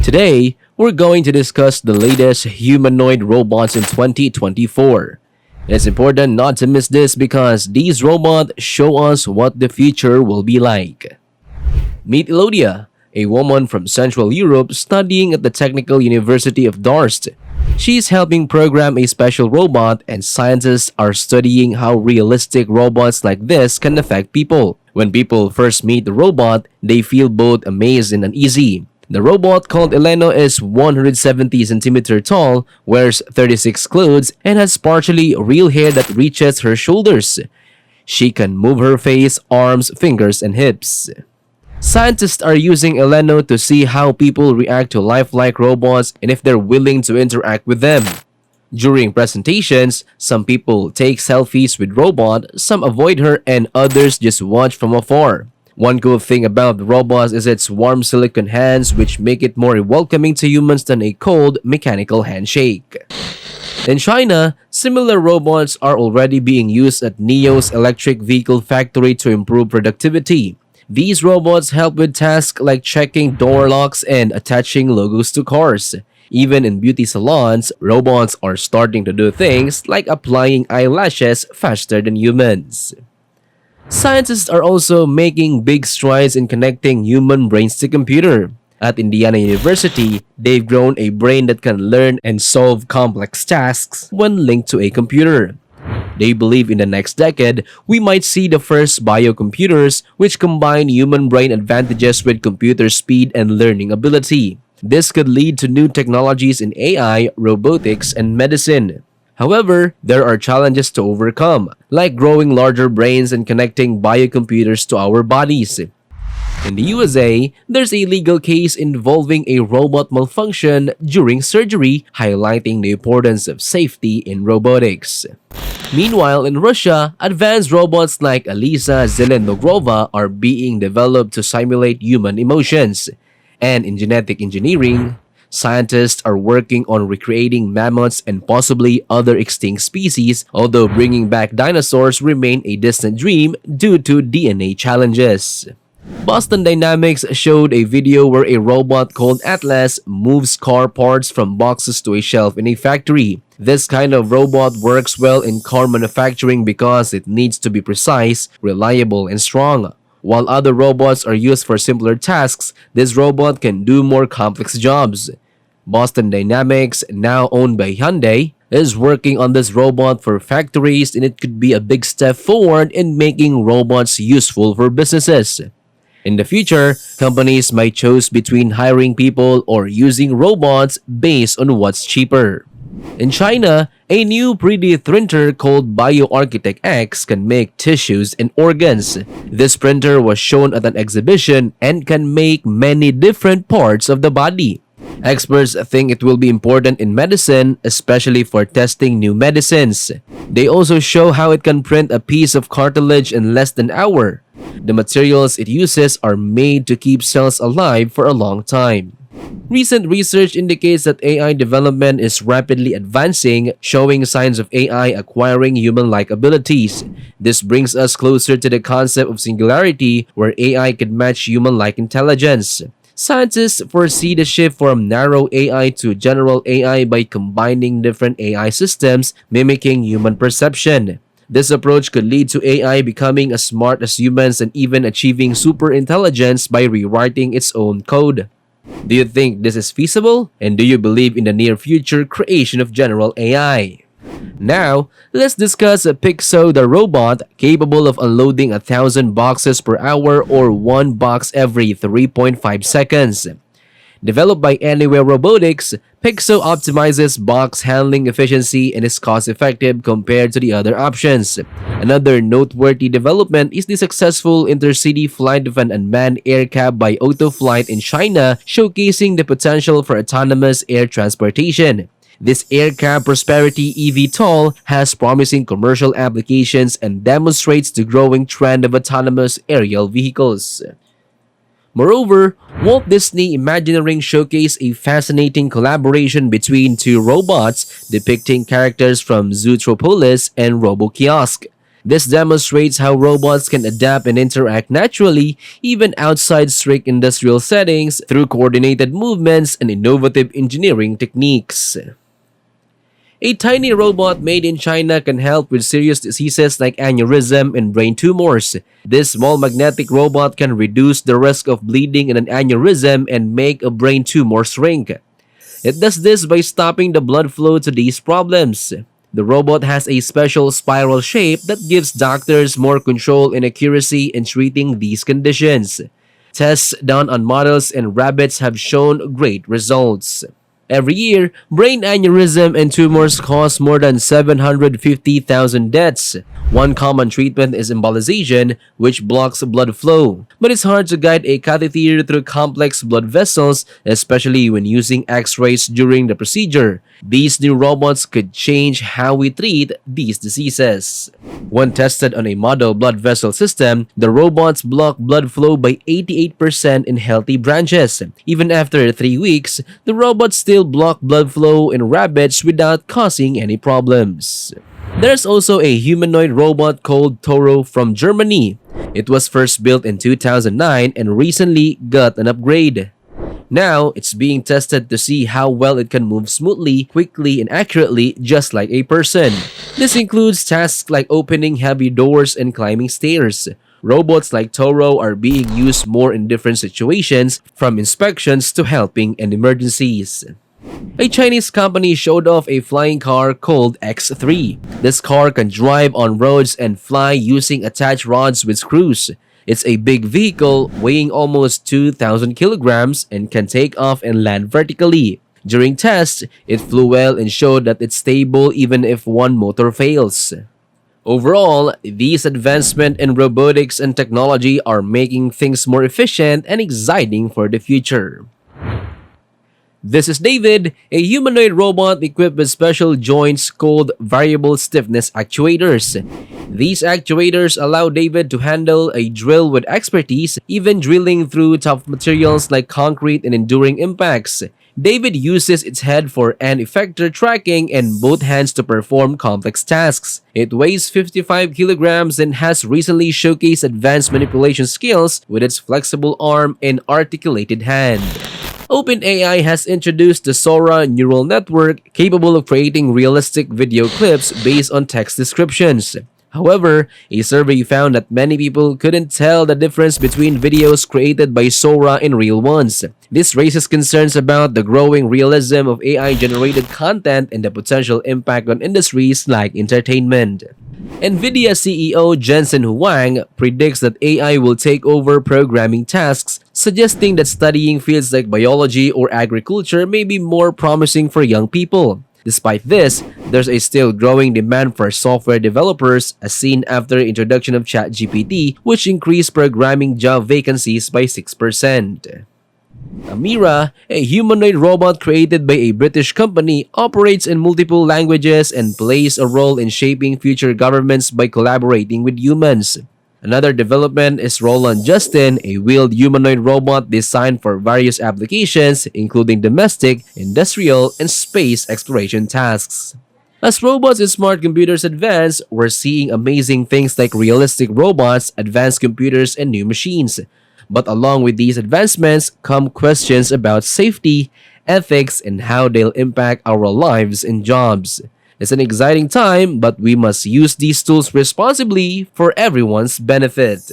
Today, we're going to discuss the latest humanoid robots in 2024. It's important not to miss this because these robots show us what the future will be like. Meet Elodia, a woman from Central Europe studying at the Technical University of Darst. She's helping program a special robot, and scientists are studying how realistic robots like this can affect people. When people first meet the robot, they feel both amazed and uneasy. The robot, called Eleno, is 170 centimeters tall, wears 36 clothes, and has partially real hair that reaches her shoulders. She can move her face, arms, fingers, and hips. Scientists are using Eleno to see how people react to lifelike robots and if they're willing to interact with them. During presentations, some people take selfies with robot, some avoid her, and others just watch from afar. One cool thing about the robots is its warm silicone hands, which make it more welcoming to humans than a cold, mechanical handshake. In China, similar robots are already being used at NIO's electric vehicle factory to improve productivity. These robots help with tasks like checking door locks and attaching logos to cars. Even in beauty salons, robots are starting to do things like applying eyelashes faster than humans. Scientists are also making big strides in connecting human brains to computer. At Indiana University, they've grown a brain that can learn and solve complex tasks when linked to a computer. They believe in the next decade, we might see the first biocomputers which combine human brain advantages with computer speed and learning ability. This could lead to new technologies in AI, robotics, and medicine. However, there are challenges to overcome, like growing larger brains and connecting biocomputers to our bodies. In the USA, there's a legal case involving a robot malfunction during surgery, highlighting the importance of safety in robotics. Meanwhile, in Russia, advanced robots like Alisa Zelenogrova are being developed to simulate human emotions. And in genetic engineering, scientists are working on recreating mammoths and possibly other extinct species, although bringing back dinosaurs remain a distant dream due to DNA challenges. Boston Dynamics showed a video where a robot called Atlas moves car parts from boxes to a shelf in a factory. This kind of robot works well in car manufacturing because it needs to be precise, reliable, and strong. While other robots are used for simpler tasks, this robot can do more complex jobs. Boston Dynamics, now owned by Hyundai, is working on this robot for factories, and it could be a big step forward in making robots useful for businesses. In the future, companies might choose between hiring people or using robots based on what's cheaper. In China, a new 3D printer called BioArchitect X can make tissues and organs. This printer was shown at an exhibition and can make many different parts of the body. Experts think it will be important in medicine, especially for testing new medicines. They also show how it can print a piece of cartilage in less than an hour. The materials it uses are made to keep cells alive for a long time. Recent research indicates that AI development is rapidly advancing, showing signs of AI acquiring human-like abilities. This brings us closer to the concept of singularity, where AI could match human-like intelligence. Scientists foresee the shift from narrow AI to general AI by combining different AI systems, mimicking human perception. This approach could lead to AI becoming as smart as humans and even achieving super intelligence by rewriting its own code. Do you think this is feasible? And do you believe in the near future creation of general AI? Now, let's discuss a Pixo, the robot capable of unloading 1,000 boxes per hour or one box every 3.5 seconds. Developed by Anywhere Robotics, Pixo optimizes box handling efficiency and is cost-effective compared to the other options. Another noteworthy development is the successful intercity flight of an unmanned air cab by Autoflight in China, showcasing the potential for autonomous air transportation. This AirCab Prosperity eVTOL has promising commercial applications and demonstrates the growing trend of autonomous aerial vehicles. Moreover, Walt Disney Imagineering showcased a fascinating collaboration between two robots depicting characters from Zootropolis and RoboKiosk. This demonstrates how robots can adapt and interact naturally even outside strict industrial settings through coordinated movements and innovative engineering techniques. A tiny robot made in China can help with serious diseases like aneurysm and brain tumors. This small magnetic robot can reduce the risk of bleeding in an aneurysm and make a brain tumor shrink. It does this by stopping the blood flow to these problems. The robot has a special spiral shape that gives doctors more control and accuracy in treating these conditions. Tests done on models and rabbits have shown great results. Every year, brain aneurysm and tumors cause more than 750,000 deaths. One common treatment is embolization, which blocks blood flow. But it's hard to guide a catheter through complex blood vessels, especially when using x-rays during the procedure. These new robots could change how we treat these diseases. When tested on a model blood vessel system, the robots block blood flow by 88% in healthy branches. Even after 3 weeks, the robots still block blood flow in rabbits without causing any problems. There's also a humanoid robot called Toro from Germany. It was first built in 2009 and recently got an upgrade. Now, it's being tested to see how well it can move smoothly, quickly, and accurately just like a person. This includes tasks like opening heavy doors and climbing stairs. Robots like Toro are being used more in different situations, from inspections to helping in emergencies. A Chinese company showed off a flying car called X3. This car can drive on roads and fly using attached rods with screws. It's a big vehicle weighing almost 2,000 kilograms and can take off and land vertically. During tests, it flew well and showed that it's stable even if one motor fails. Overall, these advancements in robotics and technology are making things more efficient and exciting for the future. This is David, a humanoid robot equipped with special joints called variable stiffness actuators. These actuators allow David to handle a drill with expertise, even drilling through tough materials like concrete and enduring impacts. David uses its head for an effector tracking and both hands to perform complex tasks. It weighs 55 kilograms and has recently showcased advanced manipulation skills with its flexible arm and articulated hand. OpenAI has introduced the Sora neural network capable of creating realistic video clips based on text descriptions. However, a survey found that many people couldn't tell the difference between videos created by Sora and real ones. This raises concerns about the growing realism of AI-generated content and the potential impact on industries like entertainment. NVIDIA CEO Jensen Huang predicts that AI will take over programming tasks, suggesting that studying fields like biology or agriculture may be more promising for young people. Despite this, there's a still growing demand for software developers as seen after the introduction of ChatGPT, which increased programming job vacancies by 6%. Amira, a humanoid robot created by a British company, operates in multiple languages and plays a role in shaping future governments by collaborating with humans. Another development is Roland Justin, a wheeled humanoid robot designed for various applications, including domestic, industrial, and space exploration tasks. As robots and smart computers advance, we're seeing amazing things like realistic robots, advanced computers, and new machines. But along with these advancements come questions about safety, ethics, and how they'll impact our lives and jobs. It's an exciting time, but we must use these tools responsibly for everyone's benefit.